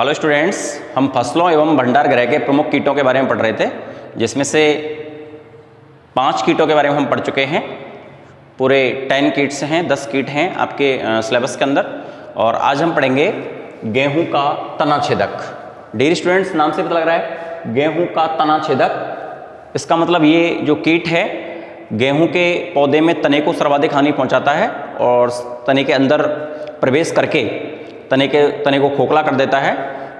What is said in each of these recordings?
Hello students, हम फसलों एवं भंडार गृह के प्रमुख कीटों के बारे में पढ़ रहे थे, जिसमें से 5 कीटों के बारे में हम पढ़ चुके हैं। पूरे 10 कीट्स हैं, 10 कीट हैं आपके सिलेबस के अंदर। और आज हम पढ़ेंगे गेहूं का तना छेदक। डियर स्टूडेंट्स, नाम से पता लग रहा है गेहूं का तना छेदक। इसका मतलब ये जो कीट है गेहूं के पौधे में तने को सर्वाधिक हानि पहुंचाता है और तने के अंदर प्रवेश करके तने को खोखला कर देता है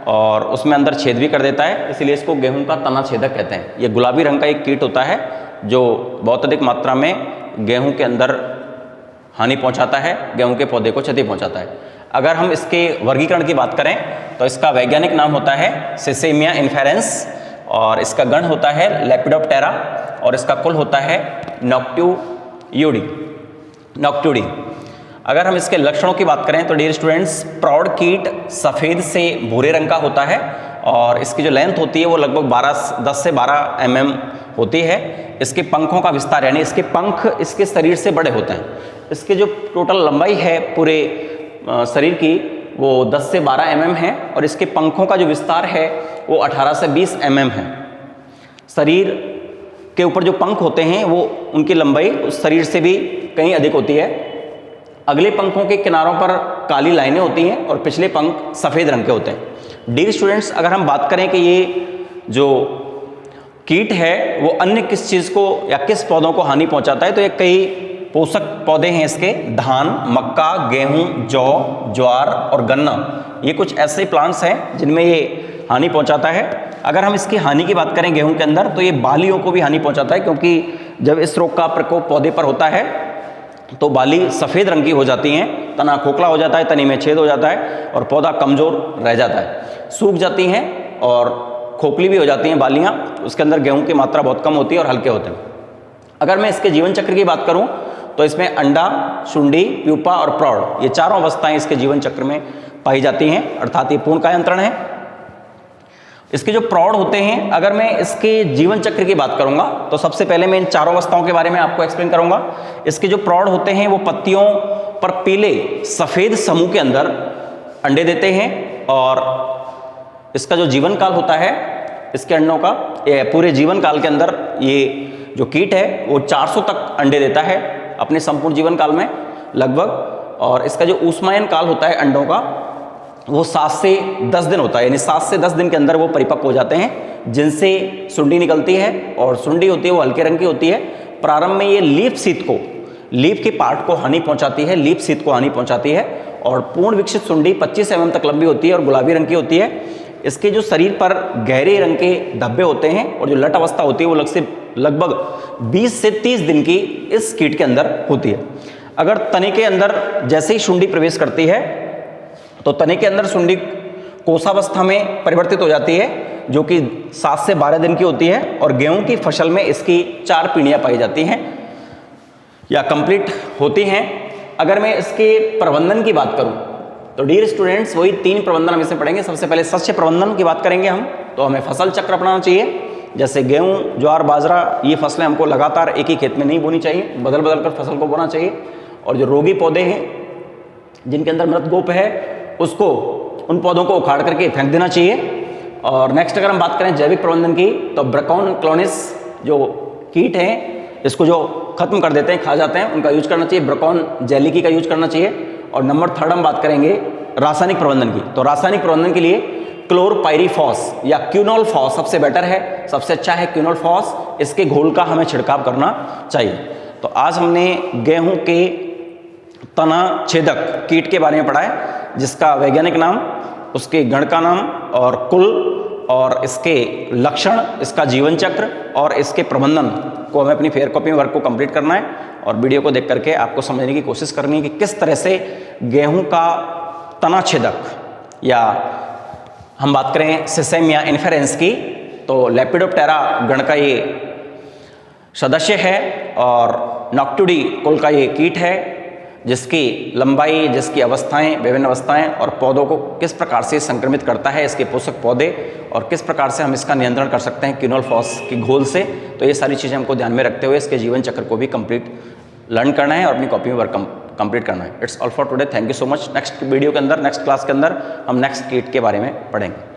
और उसमें अंदर छेद भी कर देता है, इसलिए इसको गेहूं का तना छेदक कहते हैं। ये गुलाबी रंग का एक कीट होता है जो बहुत अधिक मात्रा में गेहूं के अंदर हानि पहुंचाता है, गेहूं के पौधे को क्षति पहुंचाता है। अगर हम इसके वर्गीकरण की बात करें तो इसका वैज्ञानिक नाम होता है सिसेमिया इन्फेरेंस और इसका गण होता है लेपिडोप्टेरा और इसका कुल होता है नॉक्ट्यूडी। अगर हम इसके लक्षणों की बात करें तो डियर स्टूडेंट्स, प्रौढ़ कीट सफ़ेद से भूरे रंग का होता है और इसकी जो लेंथ होती है वो लगभग 10 से 12 mm होती है। इसके पंखों का विस्तार यानी इसके पंख इसके शरीर से बड़े होते हैं। इसके जो टोटल लंबाई है पूरे शरीर की वो 10 से 12 mm है और इसके पंखों का जो विस्तार है वो 18 से 20 mm है। शरीर के ऊपर जो पंख होते हैं वो उनकी लंबाई उस शरीर से भी कहीं अधिक होती है। अगले पंखों के किनारों पर काली लाइनें होती हैं और पिछले पंख सफ़ेद रंग के होते हैं। डियर स्टूडेंट्स, अगर हम बात करें कि ये जो कीट है वो अन्य किस चीज़ को या किस पौधों को हानि पहुंचाता है, तो ये कई पोषक पौधे हैं इसके। धान, मक्का, गेहूं, जौ, ज्वार और गन्ना, ये कुछ ऐसे प्लांट्स हैं जिनमें ये हानि पहुंचाता है। अगर हम इसकी हानि की बात करें गेहूं के अंदर तो ये बालियों को भी हानि पहुंचाता है, क्योंकि जब इस रोग का प्रकोप पौधे पर होता है तो बाली सफ़ेद रंग की हो जाती हैं, तना खोखला हो जाता है, तने में छेद हो जाता है और पौधा कमज़ोर रह जाता है, सूख जाती हैं और खोखली भी हो जाती हैं बालियाँ। उसके अंदर गेहूं की मात्रा बहुत कम होती है और हल्के होते हैं। अगर मैं इसके जीवन चक्र की बात करूं तो इसमें अंडा, शुंडी, प्यूपा और प्रौढ़, ये चारों अवस्थाएं इसके जीवन चक्र में पाई जाती हैं, अर्थात ये पूर्ण कायांतरण है। इसके जो प्रौढ़ होते हैं, अगर मैं इसके जीवन चक्र की बात करूंगा तो सबसे पहले मैं इन चारों अवस्थाओं के बारे में आपको एक्सप्लेन करूंगा। इसके जो प्रौढ़ होते हैं वो पत्तियों पर पीले सफ़ेद समूह के अंदर अंडे देते हैं और इसका जो जीवन काल होता है इसके अंडों का, पूरे जीवन काल के अंदर ये जो कीट है वो 400 तक अंडे देता है अपने संपूर्ण जीवन काल में लगभग। और इसका जो ऊष्मायन काल होता है अंडों का वो 7 से 10 दिन होता है, यानी 7 से 10 दिन के अंदर वो परिपक्व हो जाते हैं, जिनसे सुंडी निकलती है और सुंडी होती है वो हल्के रंग की होती है। प्रारंभ में ये लीफ के पार्ट को हानि पहुंचाती है, लीफ शीत को हानि पहुंचाती है और पूर्ण विकसित सुंडी 25 mm तक लंबी होती है और गुलाबी रंग की होती है। इसके जो शरीर पर गहरे रंग के धब्बे होते हैं और जो लट अवस्था होती है वो लगभग 20 से 30 दिन की इस कीट के अंदर होती है। अगर तने के अंदर जैसे ही सुंडी प्रवेश करती है तो तने के अंदर सुंडी कोषावस्था में परिवर्तित हो जाती है, जो कि 7 से 12 दिन की होती है और गेहूं की फसल में इसकी 4 पीढ़ियां पाई जाती हैं या कंप्लीट होती हैं। अगर मैं इसके प्रबंधन की बात करूं तो डियर स्टूडेंट्स, वही 3 प्रबंधन हम इसमें पढ़ेंगे। सबसे पहले शस्य प्रबंधन की बात करेंगे हम, तो हमें फसल चक्र अपनाना चाहिए। जैसे गेहूं, ज्वार, बाजरा, ये फसलें हमको लगातार एक ही खेत में नहीं बोनी चाहिए, बदल बदल कर फसल को बोना चाहिए। और जो रोगी पौधे हैं जिनके अंदर मृत गोप है उसको, उन पौधों को उखाड़ करके फेंक देना चाहिए। और नेक्स्ट अगर हम बात करें जैविक प्रबंधन की तो ब्रैकॉन क्लोनिस जो कीट हैं इसको जो खत्म कर देते हैं, खा जाते हैं, उनका यूज करना चाहिए। ब्रैकॉन जेलिकी का यूज करना चाहिए। और नंबर 3 हम बात करेंगे रासायनिक प्रबंधन की, तो रासायनिक प्रबंधन के लिए क्लोरपाइरीफॉस या क्यूनोलफॉस सबसे बेटर है, सबसे अच्छा है क्यूनोलफॉस। इसके घोल का हमें छिड़काव करना चाहिए। तो आज हमने गेहूं के तना छेदक कीट के बारे में पढ़ा है, जिसका वैज्ञानिक नाम, उसके गण का नाम और कुल और इसके लक्षण, इसका जीवन चक्र और इसके प्रबंधन को हमें अपनी फेयर कॉपी में वर्क को कंप्लीट करना है और वीडियो को देख करके आपको समझने की कोशिश करनी है कि किस तरह से गेहूं का तना छेदक, या हम बात करें सिसेमिया इन्फेरेंस की तो लेपिडोप्टेरा गण का ये सदस्य है और नॉक्ट्यूडी कुल का ये कीट है, जिसकी लंबाई, जिसकी अवस्थाएं, विभिन्न अवस्थाएं और पौधों को किस प्रकार से संक्रमित करता है, इसके पोषक पौधे, और किस प्रकार से हम इसका नियंत्रण कर सकते हैं क्यूनोलफॉस की घोल से। तो ये सारी चीज़ें हमको ध्यान में रखते हुए इसके जीवन चक्र को भी कंप्लीट लर्न करना है और अपनी कॉपी में वर्क कंप्लीट करना है। It's all for today, thank you so much. Next video के अंदर, नेक्स्ट क्लास के अंदर हम नेक्स्ट कीट के बारे में पढ़ेंगे।